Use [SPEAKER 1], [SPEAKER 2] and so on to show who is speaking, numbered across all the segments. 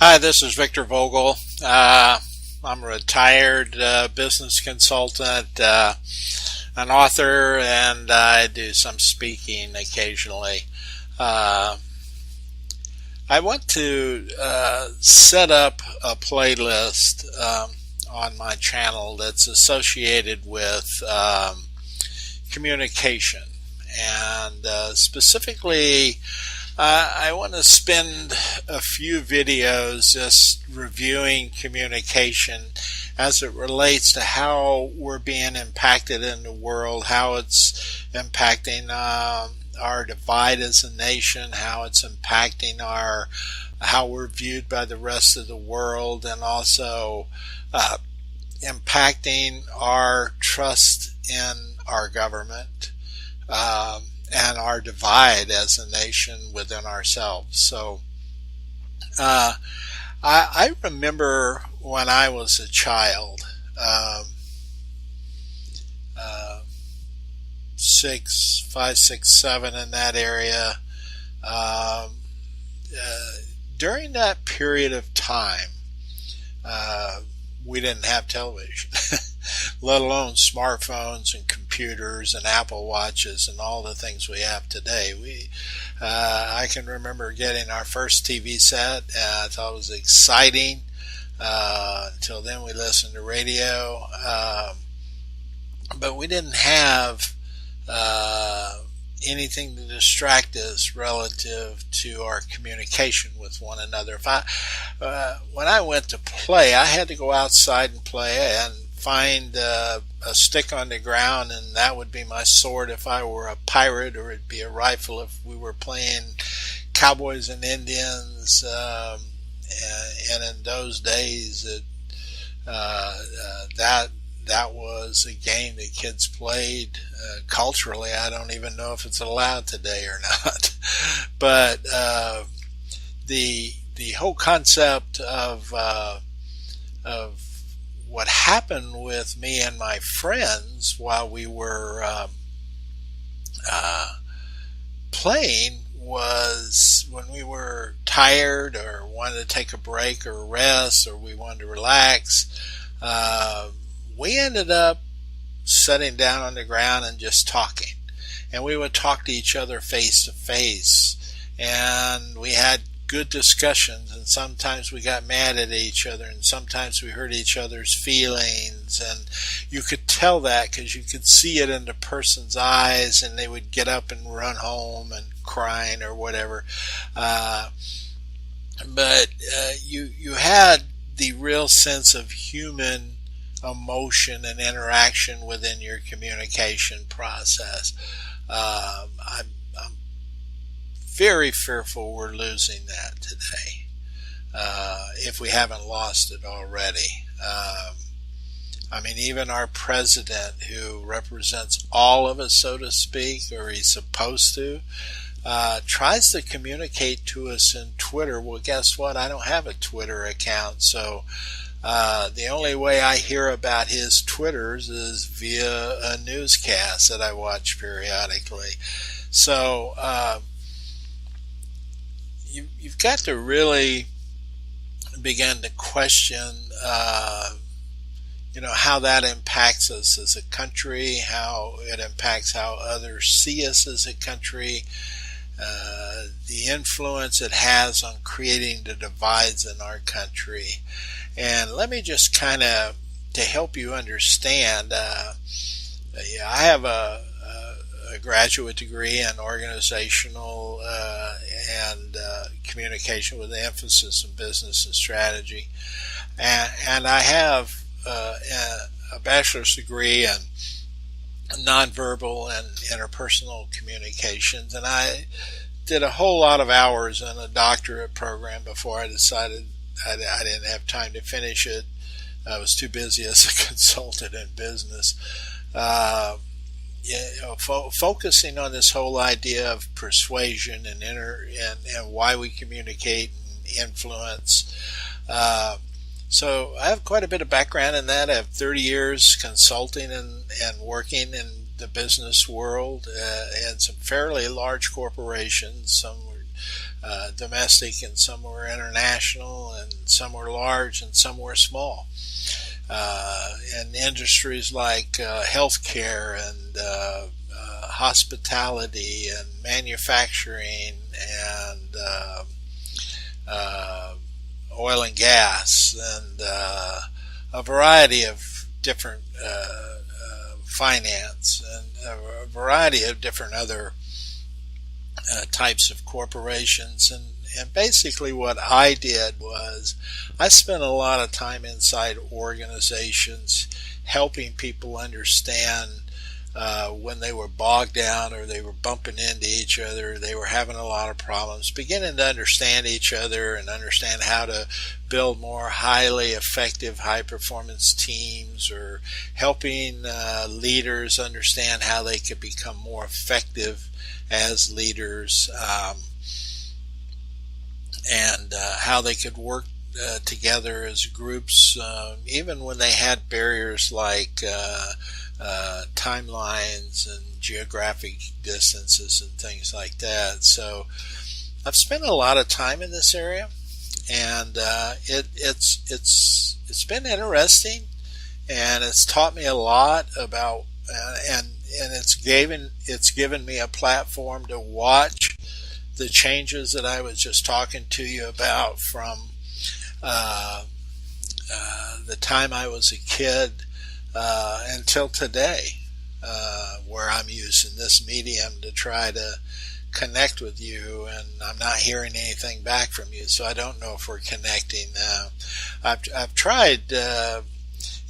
[SPEAKER 1] Hi, this is Victor Vogel. I'm a retired business consultant, an author, and I do some speaking occasionally. Uh, I want to set up a playlist on my channel that's associated with communication, and specifically I want to spend a few videos just reviewing communication as it relates to how we're being impacted in the world, how it's impacting our divide as a nation, how it's impacting how we're viewed by the rest of the world, and also impacting our trust in our government. And our divide as a nation within ourselves. So I remember when I was a child, 5, 6, 7 in that area. During that period of time, we didn't have television, let alone smartphones and computers and Apple Watches and all the things we have today. I can remember getting our first TV set. I thought it was exciting. Until then, we listened to radio, but we didn't have anything to distract us relative to our communication with one another. When I went to play, I had to go outside and play and find a stick on the ground, and that would be my sword if I were a pirate, or it'd be a rifle if we were playing cowboys and Indians. And in those days, that was a game that kids played culturally. I don't even know if it's allowed today or not. But the whole concept of what happened with me and my friends while we were playing was when we were tired or wanted to take a break or rest, or we wanted to relax, we ended up sitting down on the ground and just talking. And we would talk to each other face to face. And we had good discussions, and sometimes we got mad at each other, and sometimes we hurt each other's feelings. And you could tell that because you could see it in the person's eyes, and they would get up and run home and crying or whatever. But you had the real sense of human emotion and interaction within your communication process. I'm very fearful we're losing that today, if we haven't lost it already. I mean, even our president, who represents all of us, so to speak, or he's supposed to, tries to communicate to us in Twitter. Well, guess what? I don't have a Twitter account, so the only way I hear about his Twitters is via a newscast that I watch periodically. So you've got to really begin to question, how that impacts us as a country, how it impacts how others see us as a country, the influence it has on creating the divides in our country. And let me just to help you understand, I have a graduate degree in organizational and communication with an emphasis in business and strategy. And I have a bachelor's degree in nonverbal and interpersonal communications. And I did a whole lot of hours in a doctorate program before I decided I didn't have time to finish it. I was too busy as a consultant in business. Focusing on this whole idea of persuasion and why we communicate and influence. So I have quite a bit of background in that. I have 30 years consulting and working in the business world and some fairly large corporations. Some were domestic and some were international, and some were large and some were small. In industries like healthcare and hospitality and manufacturing and oil and gas and a variety of different finance and a variety of different other types of corporations. And basically what I did was I spent a lot of time inside organizations helping people understand when they were bogged down or they were bumping into each other, they were having a lot of problems, beginning to understand each other and understand how to build more highly effective, high-performance teams, or helping leaders understand how they could become more effective as leaders, and how they could work together as groups, even when they had barriers like timelines and geographic distances and things like that. So I've spent a lot of time in this area, and it's been interesting, and it's taught me a lot about and it's given me a platform to watch the changes that I was just talking to you about from the time I was a kid until today, where I'm using this medium to try to connect with you, and I'm not hearing anything back from you, so I don't know if we're connecting. I've tried.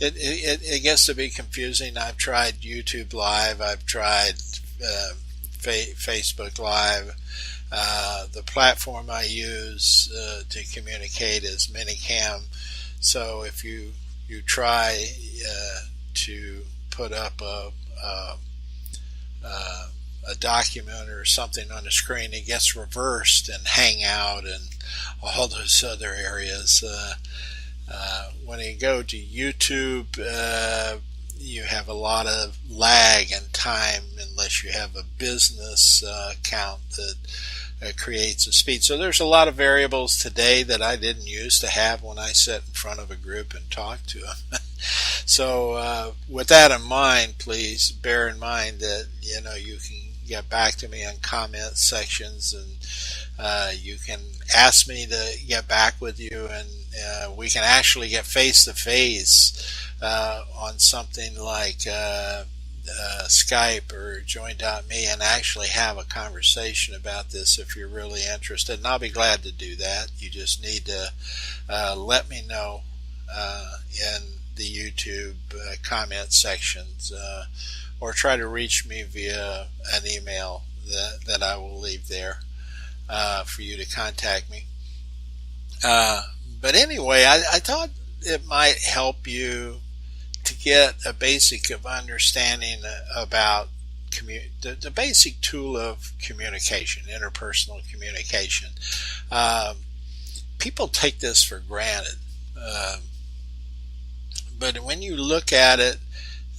[SPEAKER 1] It gets to be confusing. I've tried YouTube Live. I've tried Facebook Live. The platform I use to communicate is Minicam. So if you try to put up a document or something on the screen, it gets reversed in Hangout and all those other areas. When you go to YouTube, you have a lot of lag and time unless you have a business account that creates a speed. So there's a lot of variables today that I didn't used to have when I sat in front of a group and talked to them. So with that in mind, please bear in mind that you can get back to me on comment sections, and you can ask me to get back with you, and we can actually get face to face on something like Skype or Join.me and actually have a conversation about this if you're really interested, and I'll be glad to do that. You just need to let me know in the YouTube comment sections, or try to reach me via an email that I will leave there for you to contact me. But anyway, I thought it might help you to get a basic of understanding about the basic tool of communication, interpersonal communication. People take this for granted, but when you look at it,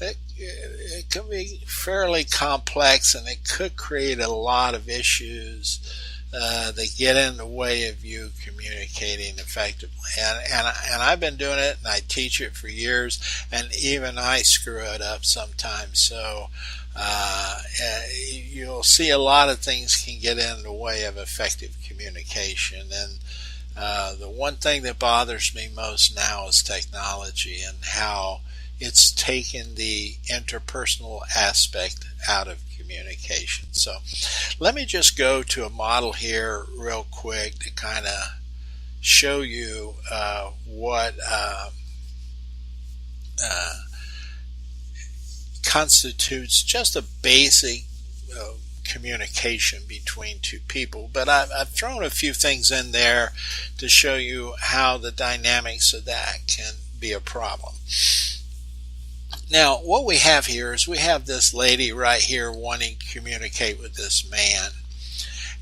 [SPEAKER 1] it can be fairly complex, and it could create a lot of issues that get in the way of you communicating effectively. And I've been doing it, and I teach it for years, and even I screw it up sometimes. So you'll see a lot of things can get in the way of effective communication. And the one thing that bothers me most now is technology and how it's taken the interpersonal aspect out of communication. So let me just go to a model here real quick to kind of show you what constitutes just a basic communication between two people. But I've thrown a few things in there to show you how the dynamics of that can be a problem. Now, what we have here is we have this lady right here wanting to communicate with this man.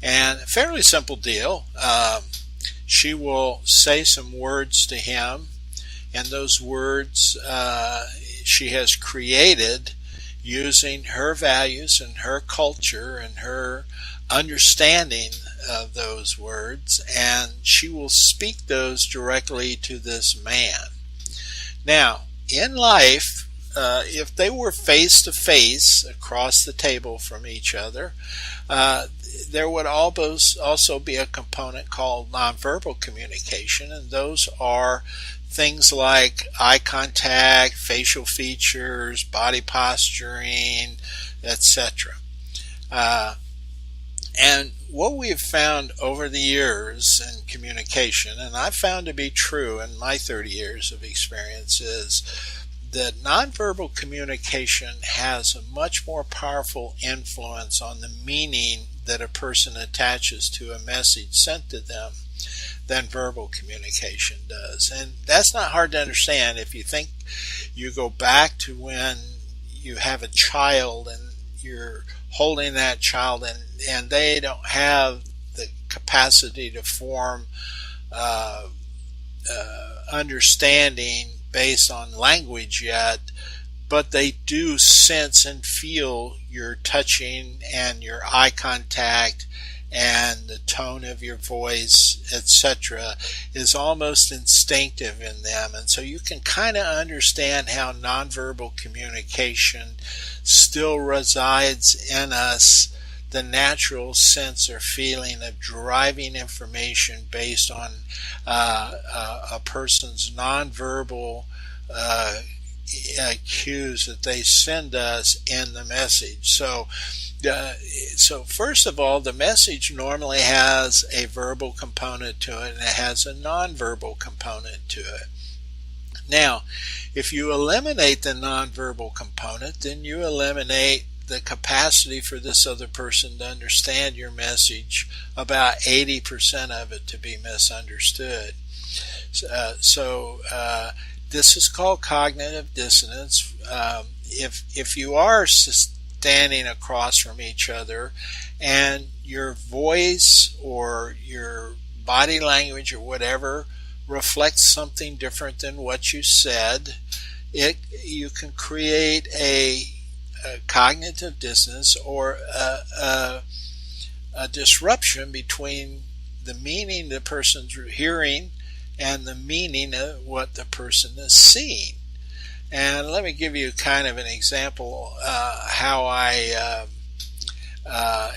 [SPEAKER 1] And a fairly simple deal. She will say some words to him, and those words she has created using her values and her culture and her understanding of those words, and she will speak those directly to this man. Now, in life, if they were face to face across the table from each other, there would also be a component called nonverbal communication, and those are things like eye contact, facial features, body posturing, etc. And what we have found over the years in communication, and I've found to be true in my 30 years of experience, is that nonverbal communication has a much more powerful influence on the meaning that a person attaches to a message sent to them than verbal communication does. And that's not hard to understand if you think you go back to when you have a child and you're holding that child and they don't have the capacity to form understanding based on language yet, but they do sense and feel your touching and your eye contact and the tone of your voice, etc., is almost instinctive in them. And so you can kind of understand how nonverbal communication still resides in us, the natural sense or feeling of deriving information based on a person's nonverbal cues that they send us in the message. So first of all, the message normally has a verbal component to it and it has a nonverbal component to it. Now, if you eliminate the nonverbal component, then you eliminate the capacity for this other person to understand your message, about 80% of it to be misunderstood. This is called cognitive dissonance. If you are standing across from each other and your voice or your body language or whatever reflects something different than what you said, you can create a cognitive dissonance or a disruption between the meaning the person's hearing and the meaning of what the person is seeing. And let me give you kind of an example how I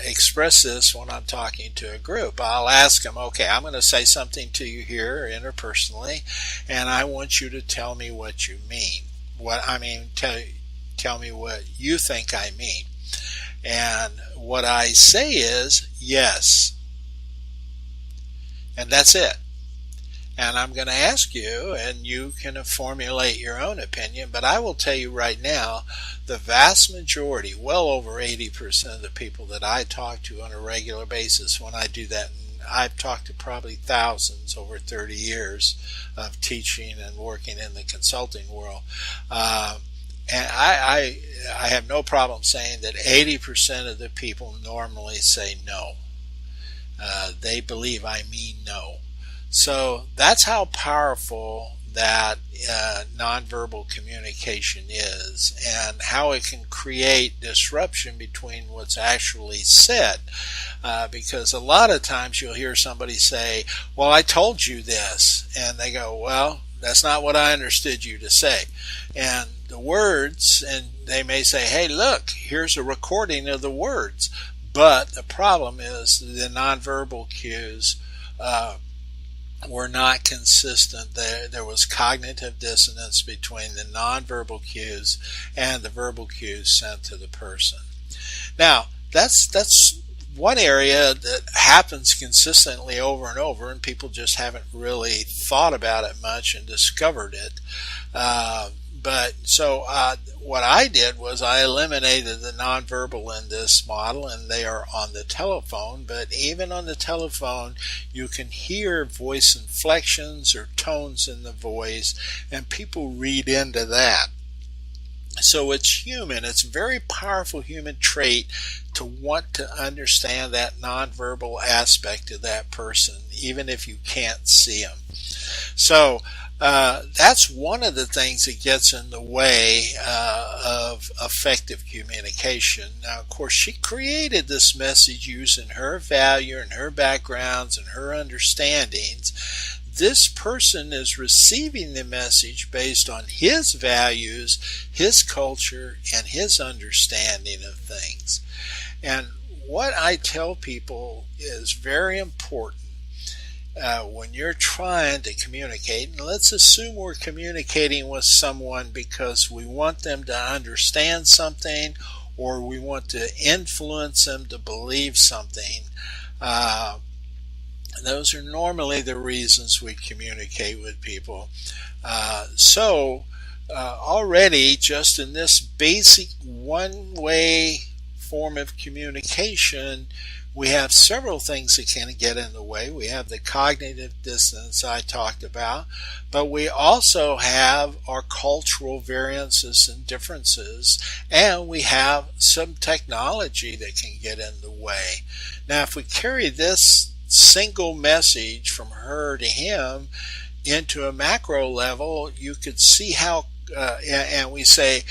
[SPEAKER 1] express this when I'm talking to a group. I'll ask them, okay, I'm going to say something to you here interpersonally, and I want you to tell me what you mean. Tell me what you think I mean. And what I say is yes. And that's it. And I'm going to ask you, and you can formulate your own opinion, but I will tell you right now, the vast majority, well over 80% of the people that I talk to on a regular basis when I do that, and I've talked to probably thousands over 30 years of teaching and working in the consulting world, and I have no problem saying that 80% of the people normally say no. They believe I mean no. So that's how powerful that nonverbal communication is, and how it can create disruption between what's actually said. Because a lot of times you'll hear somebody say, well, I told you this, and they go, well, that's not what I understood you to say. And the words, and they may say, hey, look, here's a recording of the words. But the problem is the nonverbal cues were not consistent. There was cognitive dissonance between the nonverbal cues and the verbal cues sent to the person. Now, that's one area that happens consistently over and over, and people just haven't really thought about it much and discovered it. What I did was I eliminated the nonverbal in this model, and they are on the telephone. But even on the telephone, you can hear voice inflections or tones in the voice, and people read into that. So it's human. It's a very powerful human trait to want to understand that nonverbal aspect of that person, even if you can't see them. So That's one of the things that gets in the way of effective communication. Now, of course, she created this message using her value and her backgrounds and her understandings. This person is receiving the message based on his values, his culture, and his understanding of things. And what I tell people is very important when you're trying to communicate. And let's assume we're communicating with someone because we want them to understand something or we want to influence them to believe something. Those are normally the reasons we communicate with people. Already, just in this basic one-way form of communication, we have several things that can get in the way. We have the cognitive dissonance I talked about, but we also have our cultural variances and differences, and we have some technology that can get in the way. Now, if we carry this single message from her to him into a macro level, you could see how, and we say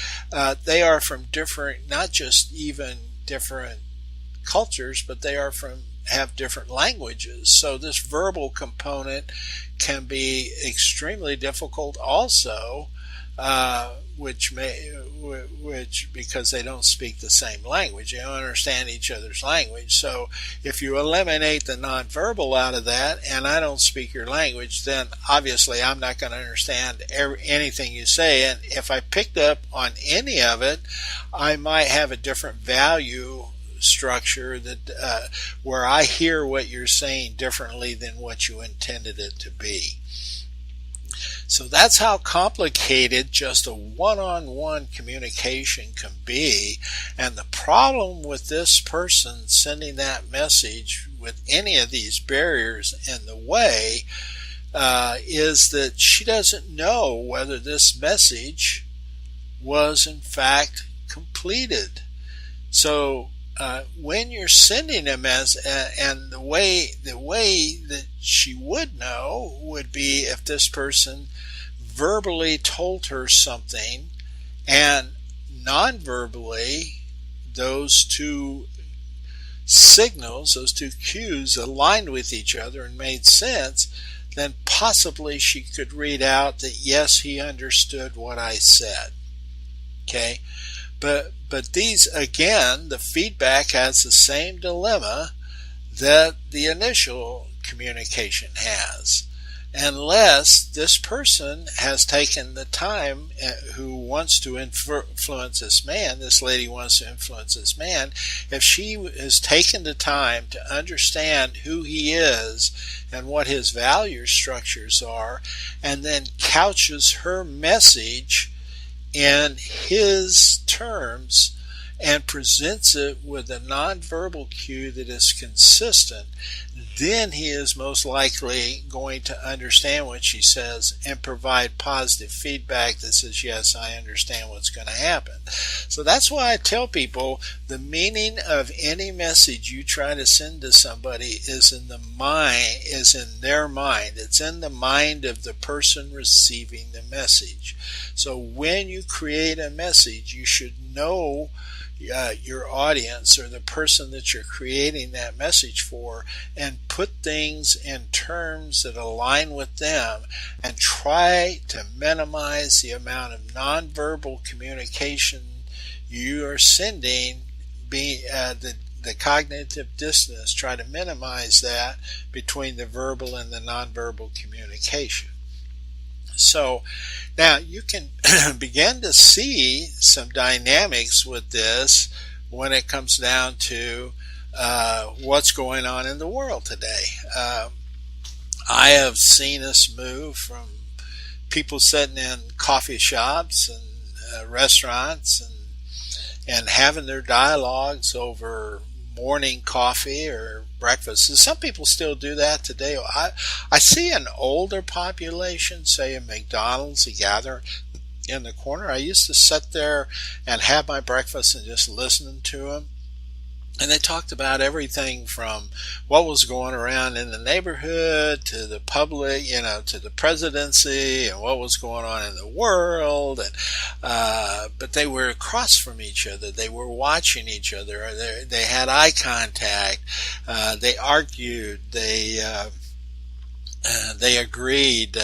[SPEAKER 1] they are from different, not just even different cultures, but they are have different languages. So this verbal component can be extremely difficult also, which because they don't speak the same language, they don't understand each other's language. So if you eliminate the nonverbal out of that, and I don't speak your language, then obviously I'm not going to understand anything you say. And if I picked up on any of it, I might have a different value structure that where I hear what you're saying differently than what you intended it to be. So that's how complicated just a one-on-one communication can be. And the problem with this person sending that message with any of these barriers in the way is that she doesn't know whether this message was in fact completed. So when you're sending them and the way that she would know would be if this person verbally told her something and non-verbally those two signals, those two cues aligned with each other and made sense, then possibly she could read out that yes, he understood what I said. Okay? But these, again, the feedback has the same dilemma that the initial communication has. Unless this person has taken the time, who wants to influence this man, this lady wants to influence this man, if she has taken the time to understand who he is and what his value structures are, and then couches her message in his terms and presents it with a nonverbal cue that is consistent, then he is most likely going to understand what she says and provide positive feedback that says, yes, I understand what's going to happen. So that's why I tell people the meaning of any message you try to send to somebody is in their mind. It's in the mind of the person receiving the message. So when you create a message, you should know your audience or the person that you're creating that message for, and put things in terms that align with them, and try to minimize the amount of nonverbal communication you are sending. The cognitive dissonance, try to minimize that between the verbal and the nonverbal communication. So now you can begin to see some dynamics with this when it comes down to what's going on in the world today. I have seen us move from people sitting in coffee shops and restaurants and having their dialogues over morning coffee or breakfast. And some people still do that today. I see an older population, say in McDonald's, they gather in the corner. I used to sit there and have my breakfast and just listen to them. And they talked about everything from what was going around in the neighborhood to the public, to the presidency and what was going on in the world. And but they were across from each other. They were watching each other. They had eye contact. They argued. They agreed.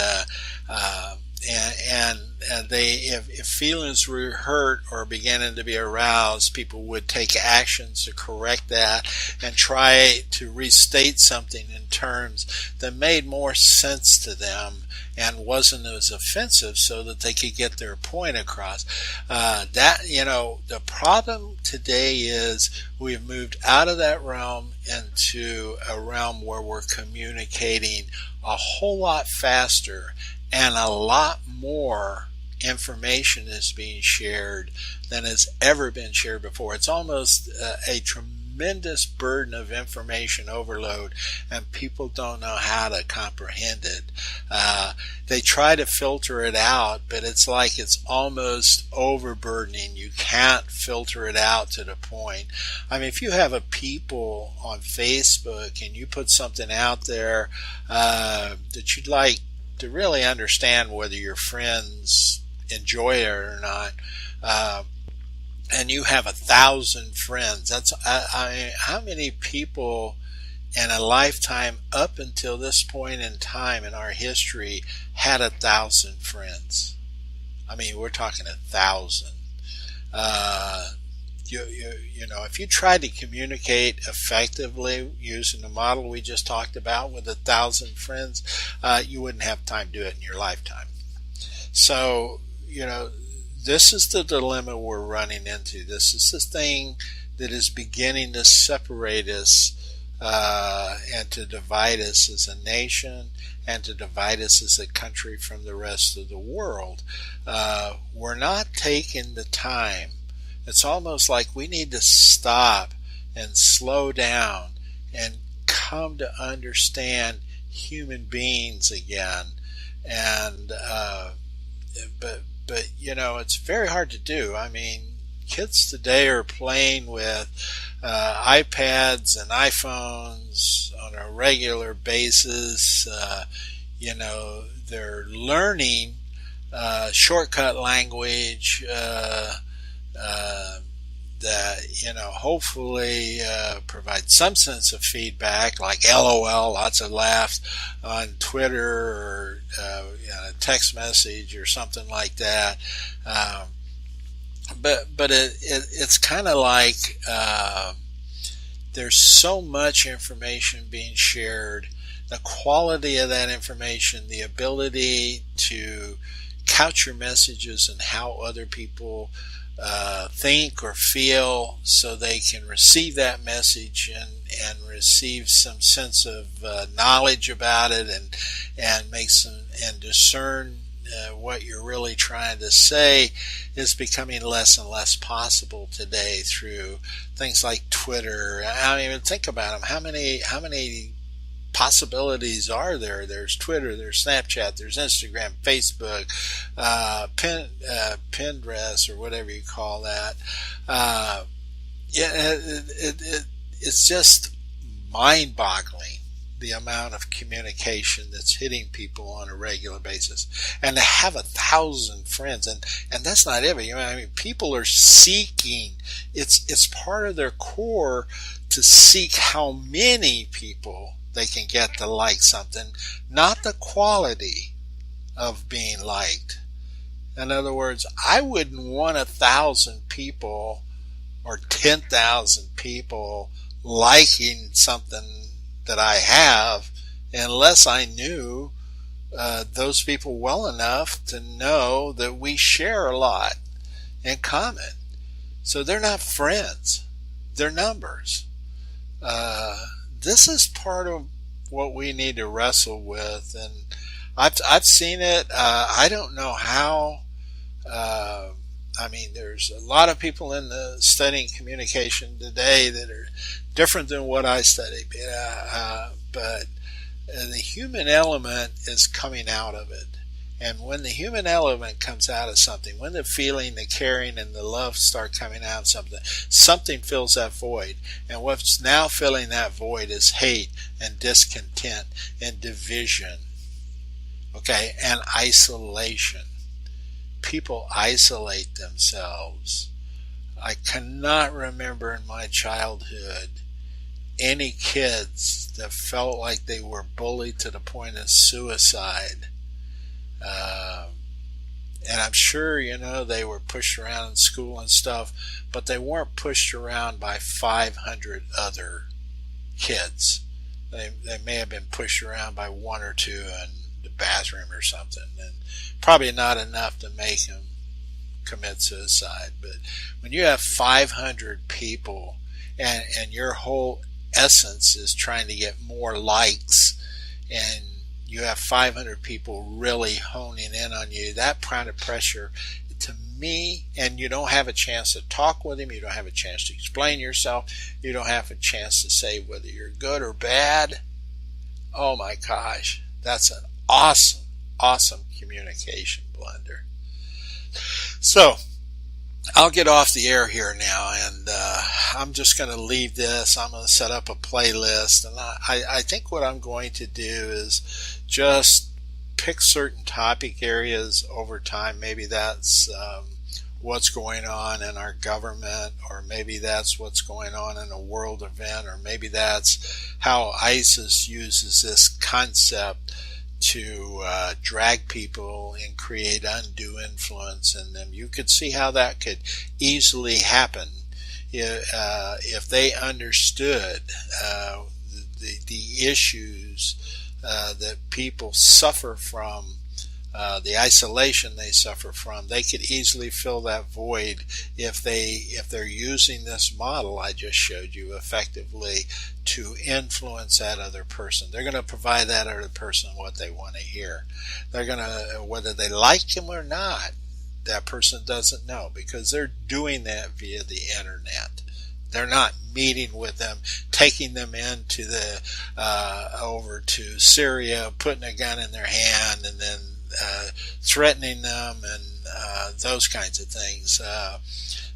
[SPEAKER 1] And they, if feelings were hurt or beginning to be aroused, people would take actions to correct that and try to restate something in terms that made more sense to them and wasn't as offensive, so that they could get their point across. The problem today is we've moved out of that realm into a realm where we're communicating a whole lot faster, and a lot more information is being shared than has ever been shared before. It's almost a tremendous burden of information overload, and people don't know how to comprehend it. They try to filter it out, but it's like it's almost overburdening. You can't filter it out to the point. I mean, if you have a people on Facebook and you put something out there that you'd like to really understand whether your friends enjoy it or not, and you have 1,000 friends, that's how many people in a lifetime up until this point in time in our history had 1,000 friends? I mean, we're talking 1,000. If you tried to communicate effectively using the model we just talked about with 1,000 friends, you wouldn't have time to do it in your lifetime. So, this is the dilemma we're running into. This is the thing that is beginning to separate us and to divide us as a nation and to divide us as a country from the rest of the world. We're not taking the time. It's almost like we need to stop and slow down and come to understand human beings again. And but it's very hard to do. I mean, kids today are playing with iPads and iPhones on a regular basis. They're learning shortcut language that hopefully provide some sense of feedback, like LOL, lots of laughs on Twitter, or a text message or something like that. But it's kind of like there's so much information being shared. The quality of that information, the ability to couch your messages and how other people think or feel, so they can receive that message and receive some sense of knowledge about it, and make some and discern what you're really trying to say, is becoming less and less possible today through things like Twitter. I mean, think about them. How many possibilities are there? There's Twitter, there's Snapchat, there's Instagram, Facebook, Pinterest, or whatever you call that. It's just mind-boggling, the amount of communication that's hitting people on a regular basis, and to have 1,000 friends, and that's not every. I mean, people are seeking. It's part of their core to seek how many people they can get to like something, not the quality of being liked. In other words, I wouldn't want 1,000 people or 10,000 people liking something that I have, unless I knew those people well enough to know that we share a lot in common. So they're not friends, they're numbers. This is part of what we need to wrestle with, and I've seen it. I don't know how. I mean, there's a lot of people in the studying communication today that are different than what I studied, but the human element is coming out of it, And when the human element comes out of something, when the feeling, the caring, and the love start coming out of something, something fills that void. And what's now filling that void is hate and discontent and division. Okay, and isolation. People isolate themselves. I cannot remember in my childhood any kids that felt like they were bullied to the point of suicide. And I'm sure, they were pushed around in school and stuff, but they weren't pushed around by 500 other kids. They may have been pushed around by one or two in the bathroom or something, and probably not enough to make them commit suicide. But when you have 500 people and your whole essence is trying to get more likes, and you have 500 people really honing in on you, that kind of pressure, to me, and you don't have a chance to talk with them, you don't have a chance to explain yourself, you don't have a chance to say whether you're good or bad. Oh my gosh, that's an awesome communication blender. So I'll get off the air here now, and I'm just going to leave this. I'm going to set up a playlist, and I think what I'm going to do is just pick certain topic areas over time. Maybe that's what's going on in our government, or maybe that's what's going on in a world event, or maybe that's how ISIS uses this concept to drag people and create undue influence in them. You could see how that could easily happen if they understood the issues that people suffer from, the isolation they suffer from. They could easily fill that void if they're using this model I just showed you effectively to influence that other person. They're going to provide that other person what they want to hear. They're going to, whether they like him or not, that person doesn't know, because they're doing that via the internet. They're not meeting with them, taking them into over to Syria, putting a gun in their hand, and then threatening them, and those kinds of things.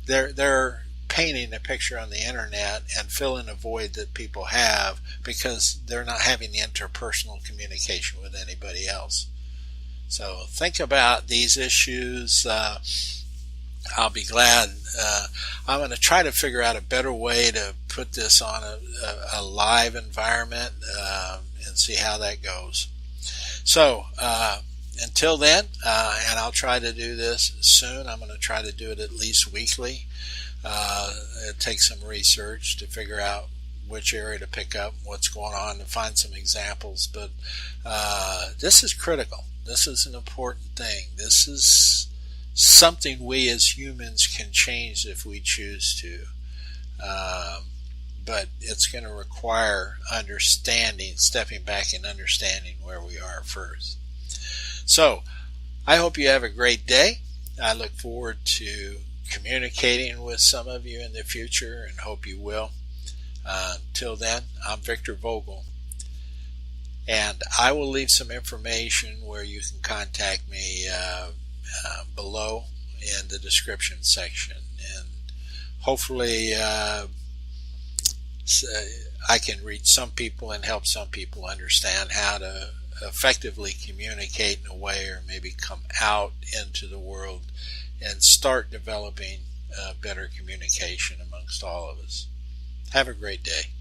[SPEAKER 1] They're painting a picture on the internet and filling a void that people have because they're not having the interpersonal communication with anybody else. So think about these issues. I'll be glad. I'm going to try to figure out a better way to put this on a live environment and see how that goes. So until then, and I'll try to do this soon. I'm going to try to do it at least weekly. It takes some research to figure out which area to pick up, what's going on, to find some examples. But this is critical. This is an important thing. This is something we as humans can change if we choose to. But it's going to require understanding, stepping back and understanding where we are first. So I hope you have a great day. I look forward to communicating with some of you in the future, and hope you will. Until then, I'm Victor Vogel, and I will leave some information where you can contact me below in the description section, and hopefully I can reach some people and help some people understand how to effectively communicate in a way, or maybe come out into the world and start developing better communication amongst all of us. Have a great day.